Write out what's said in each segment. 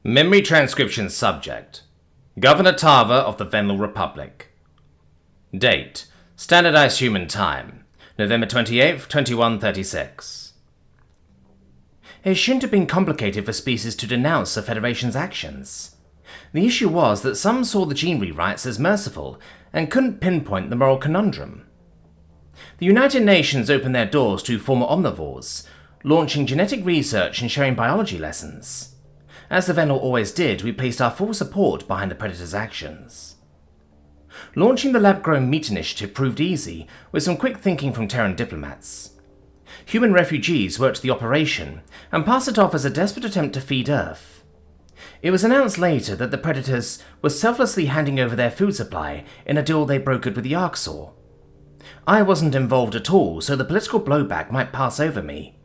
Memory transcription subject. Governor Tava of the Venlo Republic. Date. Standardized human time. November 28th, 2136. It shouldn't have been complicated for species to denounce the Federation's actions. The issue was that some saw the gene rewrites as merciful and couldn't pinpoint the moral conundrum. The United Nations opened their doors to former omnivores, launching genetic research and sharing biology lessons. As the Venlo always did, we placed our full support behind the Predator's actions. Launching the lab-grown meat initiative proved easy, with some quick thinking from Terran diplomats. Human refugees worked the operation, and passed it off as a desperate attempt to feed Earth. It was announced later that the Predators were selflessly handing over their food supply in a deal they brokered with the Arxur. I wasn't involved at all, so the political blowback might pass over me.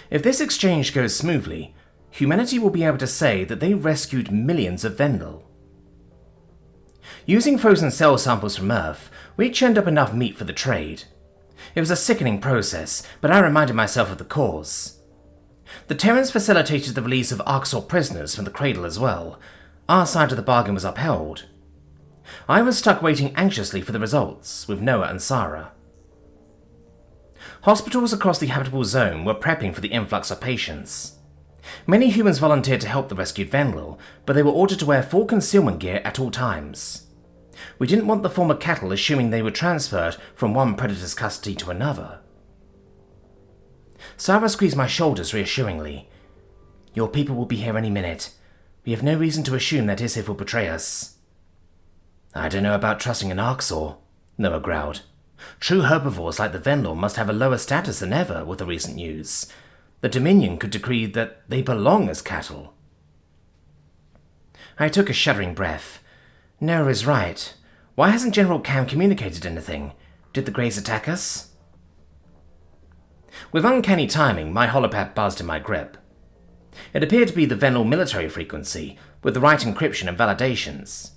If this exchange goes smoothly, humanity will be able to say that they rescued millions of Venlo. Using frozen cell samples from Earth, we churned up enough meat for the trade. It was a sickening process, but I reminded myself of the cause. The Terrans facilitated the release of Arxur prisoners from the cradle as well. Our side of the bargain was upheld. I was stuck waiting anxiously for the results, with Noah and Sarah. Hospitals across the habitable zone were prepping for the influx of patients. Many humans volunteered to help the rescued Venlo, but they were ordered to wear full concealment gear at all times. We didn't want the former cattle assuming they were transferred from one predator's custody to another. Sarah squeezed my shoulders reassuringly. "Your people will be here any minute. We have no reason to assume that Isif will betray us." "I don't know about trusting an Arxur," Noah growled. "True herbivores like the Venlo must have a lower status than ever with the recent news. The Dominion could decree that they belong as cattle." I took a shuddering breath. Noah is right. Why hasn't General Cam communicated anything? Did the Greys attack us? With uncanny timing, my holopad buzzed in my grip. It appeared to be the Venlo military frequency, with the right encryption and validations.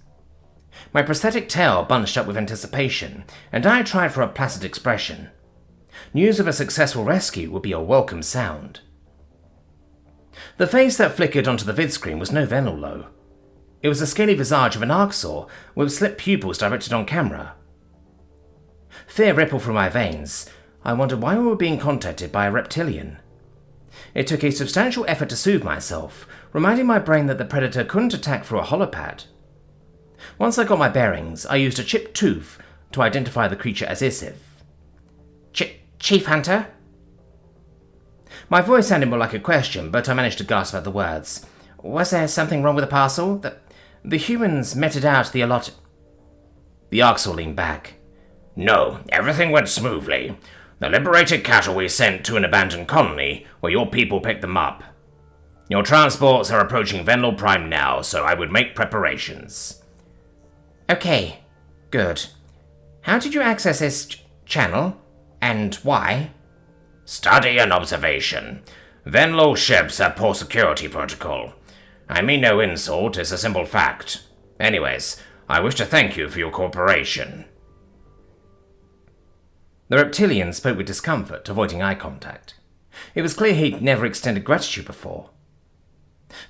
My prosthetic tail bunched up with anticipation, and I tried for a placid expression. News of a successful rescue would be a welcome sound. The face that flickered onto the vidscreen was no Venlo. It was the scaly visage of an Arxur with slit pupils directed on camera. Fear rippled through my veins. I wondered why we were being contacted by a reptilian. It took a substantial effort to soothe myself, reminding my brain that the Predator couldn't attack through a holopad. Once I got my bearings, I used a chipped tooth to identify the creature as Isif. "Chief Hunter?" My voice sounded more like a question, but I managed to gasp out the words. "Was there something wrong with the parcel? The humans meted out the allotted..." The Arxur leaned back. "No, everything went smoothly. The liberated cattle we sent to an abandoned colony, where your people picked them up. Your transports are approaching Venlo Prime now, so I would make preparations." "Okay, good. How did you access this channel? And why?" "Study and observation. Venlo ships have poor security protocol. I mean no insult, it's a simple fact. Anyways, I wish to thank you for your cooperation." The reptilian spoke with discomfort, avoiding eye contact. It was clear he'd never extended gratitude before.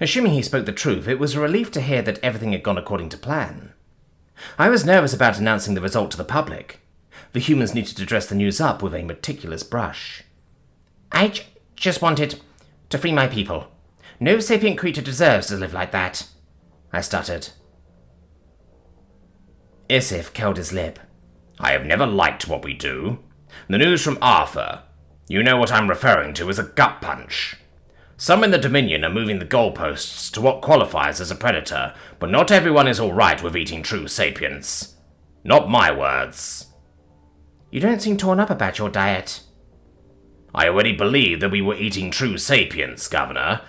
Assuming he spoke the truth, it was a relief to hear that everything had gone according to plan. I was nervous about announcing the result to the public. The humans needed to dress the news up with a meticulous brush. "I just wanted to free my people. No sapient creature deserves to live like that," I stuttered. Isif curled his lip. "I have never liked what we do. The news from Arxur, you know what I'm referring to, is a gut punch. Some in the Dominion are moving the goalposts to what qualifies as a predator, but not everyone is alright with eating true sapients. Not my words." "You don't seem torn up about your diet." "I already believed that we were eating true sapients, Governor.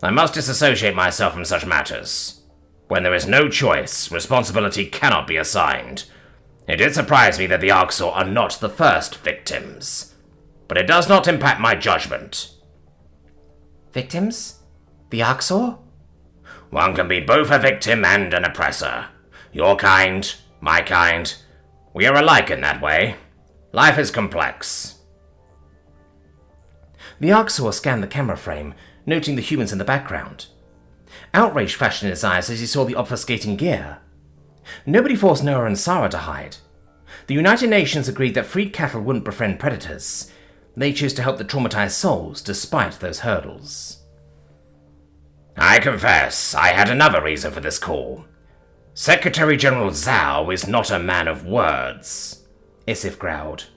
I must disassociate myself from such matters. When there is no choice, responsibility cannot be assigned. It did surprise me that the Arxur are not the first victims, but it does not impact my judgment." "Victims? The Arxur?" "One can be both a victim and an oppressor. Your kind, my kind. We are alike in that way. Life is complex." The Arxur scanned the camera frame, noting the humans in the background. Outrage flashed in his eyes as he saw the obfuscating gear. Nobody forced Noah and Sarah to hide. The United Nations agreed that freed cattle wouldn't befriend predators. They chose to help the traumatized souls despite those hurdles. I confess, I had another reason for this call. Secretary General Zhao is not a man of words, Scifi growled.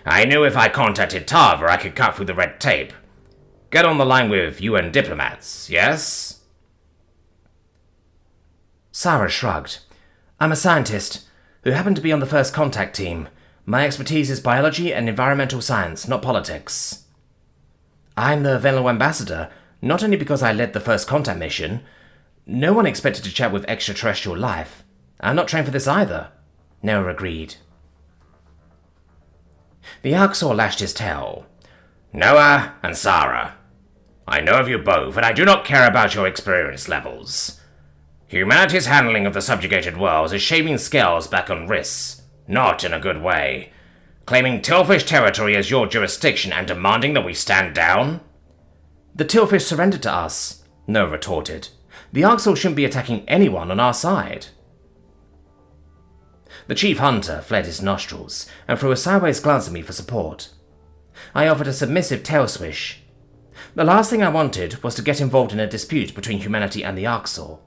I knew if I contacted Tava I could cut through the red tape. Get on the line with UN diplomats, yes? Sarah shrugged. I'm a scientist, who happened to be on the first contact team. My expertise is biology and environmental science, not politics. I'm the Venlo ambassador, not only because I led the first contact mission. No one expected to chat with extraterrestrial life. I'm not trained for this either, Noah agreed. The Arxur lashed his tail. Noah and Sarah, I know of you both, and I do not care about your experience levels. Humanity's handling of the subjugated worlds is shaving scales back on wrists, not in a good way. Claiming Tillfish territory as your jurisdiction and demanding that we stand down? The Tillfish surrendered to us, Noah retorted. The Arxur shouldn't be attacking anyone on our side. The chief hunter fled his nostrils and threw a sideways glance at me for support. I offered a submissive tail swish. The last thing I wanted was to get involved in a dispute between humanity and the Arxur.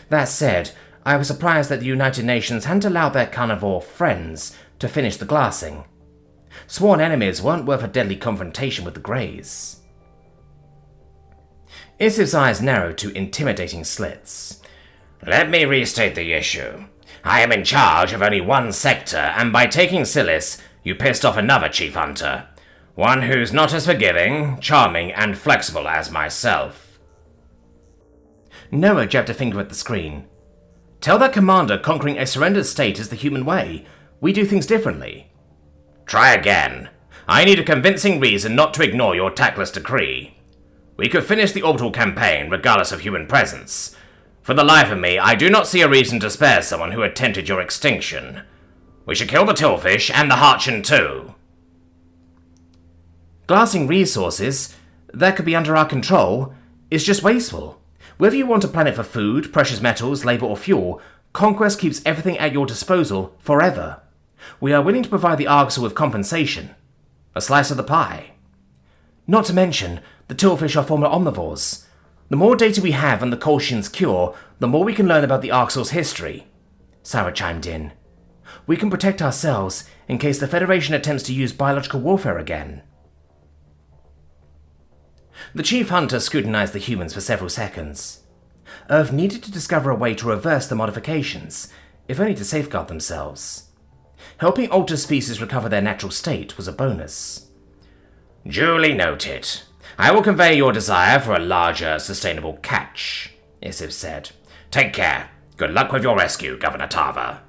That said, I was surprised that the United Nations hadn't allowed their carnivore friends to finish the glassing. Sworn enemies weren't worth a deadly confrontation with the Greys. Scifi's eyes narrowed to intimidating slits. Let me restate the issue. I am in charge of only one sector, and by taking Silis, you pissed off another chief hunter. One who's not as forgiving, charming, and flexible as myself. Noah jabbed a finger at the screen. Tell that commander conquering a surrendered state is the human way. We do things differently. Try again. I need a convincing reason not to ignore your tactless decree. We could finish the orbital campaign regardless of human presence. For the life of me, I do not see a reason to spare someone who attempted your extinction. We should kill the Tillfish and the Harchin too. Glassing resources, that could be under our control, is just wasteful. Whether you want a planet for food, precious metals, labor, or fuel, conquest keeps everything at your disposal forever. We are willing to provide the Arxur with compensation. A slice of the pie. Not to mention, the Tillfish are former omnivores. The more data we have on the Kolshian's cure, the more we can learn about the Arxur's history. Sarah chimed in. We can protect ourselves in case the Federation attempts to use biological warfare again. The chief hunter scrutinized the humans for several seconds. Earth needed to discover a way to reverse the modifications, if only to safeguard themselves. Helping altered species recover their natural state was a bonus. Duly noted. I will convey your desire for a larger, sustainable catch, Scifi said. Take care. Good luck with your rescue, Governor Tava.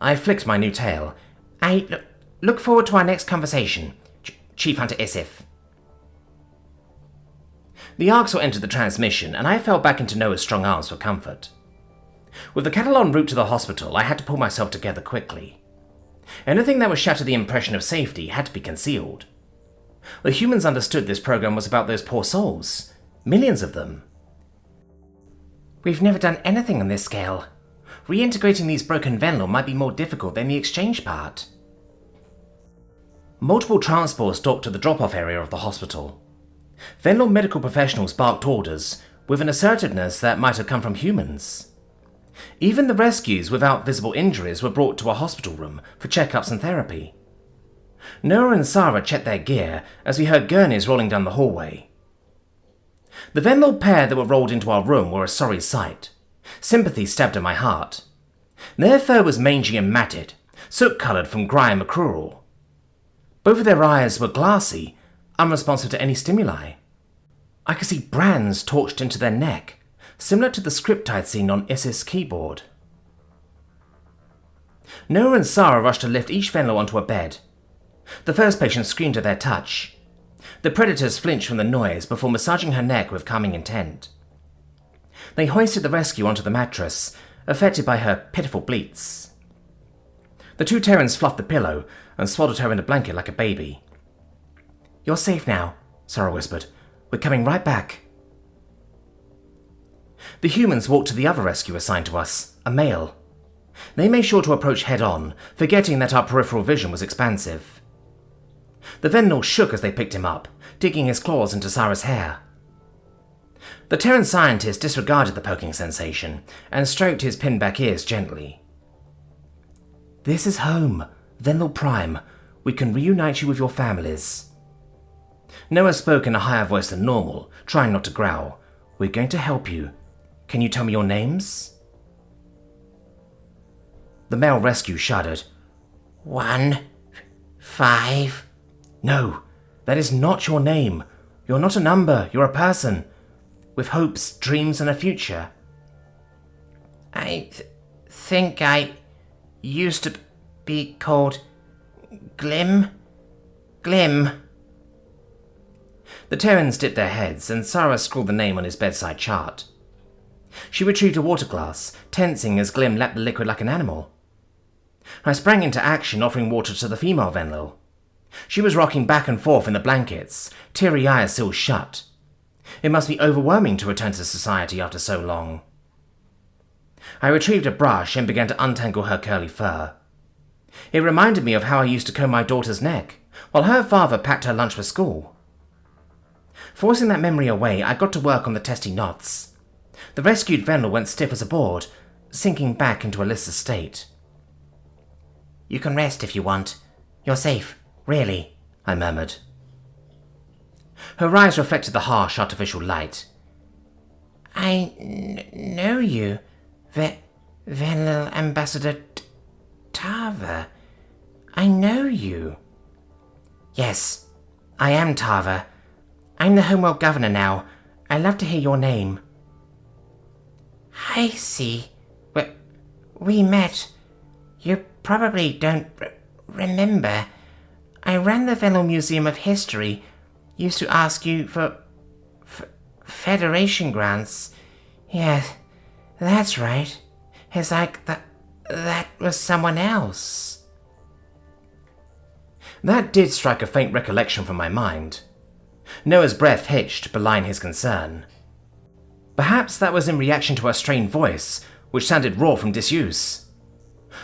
I flicked my new tail. I look forward to our next conversation, Chief Hunter Scifi. The Arxur entered the transmission, and I fell back into Noah's strong arms for comfort. With the cattle en route to the hospital, I had to pull myself together quickly. Anything that would shatter the impression of safety had to be concealed. The humans understood this program was about those poor souls. Millions of them. We've never done anything on this scale. Reintegrating these broken Venlo might be more difficult than the exchange part. Multiple transports docked to the drop-off area of the hospital. Venlo medical professionals barked orders, with an assertiveness that might have come from humans. Even the rescues without visible injuries were brought to a hospital room for checkups and therapy. Noah and Sarah checked their gear as we heard gurneys rolling down the hallway. The Venlo pair that were rolled into our room were a sorry sight. Sympathy stabbed at my heart. Their fur was mangy and matted, soot-coloured from grime accrual. Both of their eyes were glassy, unresponsive to any stimuli. I could see brands torched into their neck, similar to the script I'd seen on Scifi's keyboard. Noah and Sarah rushed to lift each Venlo onto a bed. The first patient screamed at their touch. The predators flinched from the noise before massaging her neck with calming intent. They hoisted the rescue onto the mattress, affected by her pitiful bleats. The two Terrans fluffed the pillow and swaddled her in a blanket like a baby. You're safe now, Sarah whispered. We're coming right back. The humans walked to the other rescue assigned to us, a male. They made sure to approach head-on, forgetting that our peripheral vision was expansive. The Venlil shook as they picked him up, digging his claws into Sarah's hair. The Terran scientist disregarded the poking sensation and stroked his pinned-back ears gently. "This is home, Venlil Prime. We can reunite you with your families." Noah spoke in a higher voice than normal, trying not to growl. "We're going to help you. Can you tell me your names?" The male rescue shuddered. 1, 5. "No, that is not your name. You're not a number, you're a person. With hopes, dreams, and a future." I think I used to be called Glim? Glim. The Terrans dipped their heads, and Sarah scrawled the name on his bedside chart. She retrieved a water glass, tensing as Glim lapped the liquid like an animal. I sprang into action, offering water to the female Venlil. She was rocking back and forth in the blankets, teary eyes still shut. It must be overwhelming to return to society after so long. I retrieved a brush and began to untangle her curly fur. It reminded me of how I used to comb my daughter's neck, while her father packed her lunch for school. Forcing that memory away, I got to work on the testy knots. The rescued Venlil went stiff as a board, sinking back into a listless state. "You can rest if you want. You're safe, really," I murmured. Her eyes reflected the harsh, artificial light. "I know you, Venlil Ambassador Tava. I know you." "Yes, I am Tava. I'm the Homeworld Governor now. I'd love to hear your name." "I see. We met. You probably don't remember. I ran the Venlil Museum of History. Used to ask you for Federation grants. Yes, that's right. It's like that was someone else." That did strike a faint recollection from my mind. Noah's breath hitched, belying his concern. Perhaps that was in reaction to her strained voice, which sounded raw from disuse.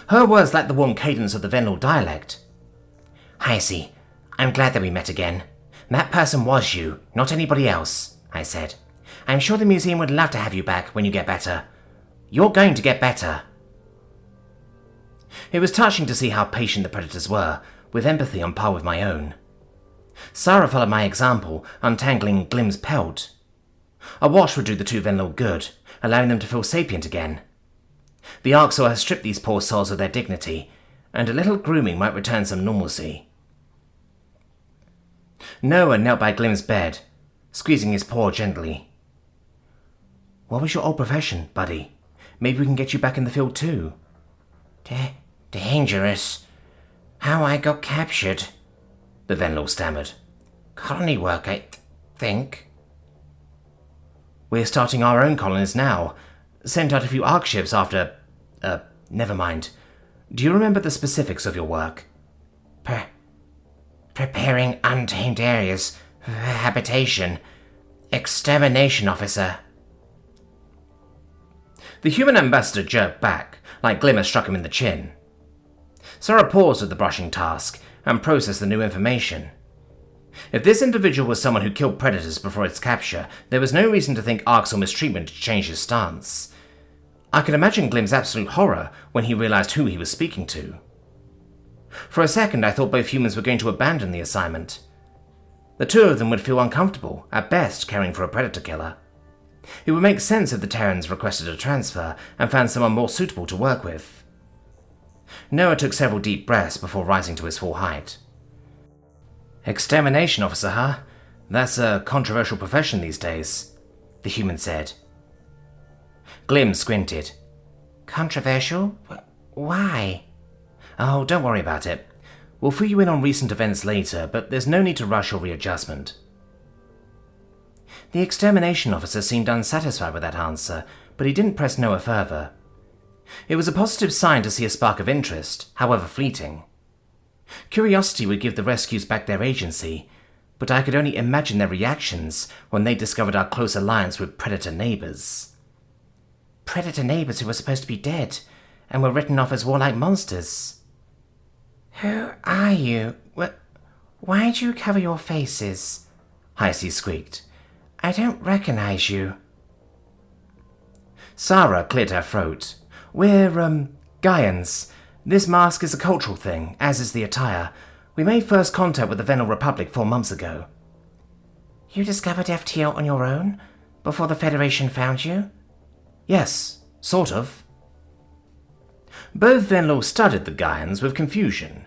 Her words lacked the warm cadence of the Venlil dialect. "I see. I'm glad that we met again. That person was you, not anybody else," I said. "I'm sure the museum would love to have you back when you get better. You're going to get better." It was touching to see how patient the predators were, with empathy on par with my own. Sarah followed my example, untangling Glim's pelt. A wash would do the two Venlil good, allowing them to feel sapient again. The Arxur has stripped these poor souls of their dignity, and a little grooming might return some normalcy. Noah knelt by Glim's bed, squeezing his paw gently. "What was your old profession, buddy? Maybe we can get you back in the field too." Dangerous. How I got captured," the Venlil stammered. "Colony work, I think." "We're starting our own colonies now. Sent out a few Ark ships after... never mind. Do you remember the specifics of your work?" Preparing untamed areas for habitation. Extermination officer." The human ambassador jerked back, like Glim had struck him in the chin. Sarah paused at the brushing task and processed the new information. If this individual was someone who killed predators before its capture, there was no reason to think Arxur mistreatment had changed his stance. I could imagine Glim's absolute horror when he realized who he was speaking to. For a second, I thought both humans were going to abandon the assignment. The two of them would feel uncomfortable, at best, caring for a predator killer. It would make sense if the Terrans requested a transfer and found someone more suitable to work with. Noah took several deep breaths before rising to his full height. "Extermination officer, huh? That's a controversial profession these days," the human said. Glim squinted. "Controversial? Why?" "Oh, don't worry about it. We'll fill you in on recent events later, but there's no need to rush your readjustment." The extermination officer seemed unsatisfied with that answer, but he didn't press Noah further. It was a positive sign to see a spark of interest, however fleeting. Curiosity would give the rescues back their agency, but I could only imagine their reactions when they discovered our close alliance with predator neighbors. predator neighbors who were supposed to be dead and were written off as warlike monsters. Who are you? Why do you cover your faces? Heisey squeaked. I don't recognize you. Sarah cleared her throat. We're, Gaians. This mask is a cultural thing, as is the attire. We made first contact with the Venal Republic 4 months ago. You discovered FTL on your own? Before the Federation found you? Yes, sort of. Both Venlo studied the Gaians with confusion.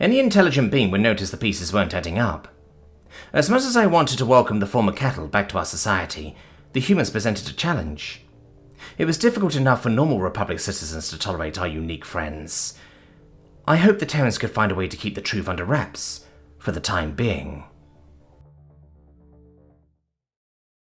Any intelligent being would notice the pieces weren't adding up. As much as I wanted to welcome the former cattle back to our society, the humans presented a challenge. It was difficult enough for normal Republic citizens to tolerate our unique friends. I hoped the Terrans could find a way to keep the truth under wraps, for the time being.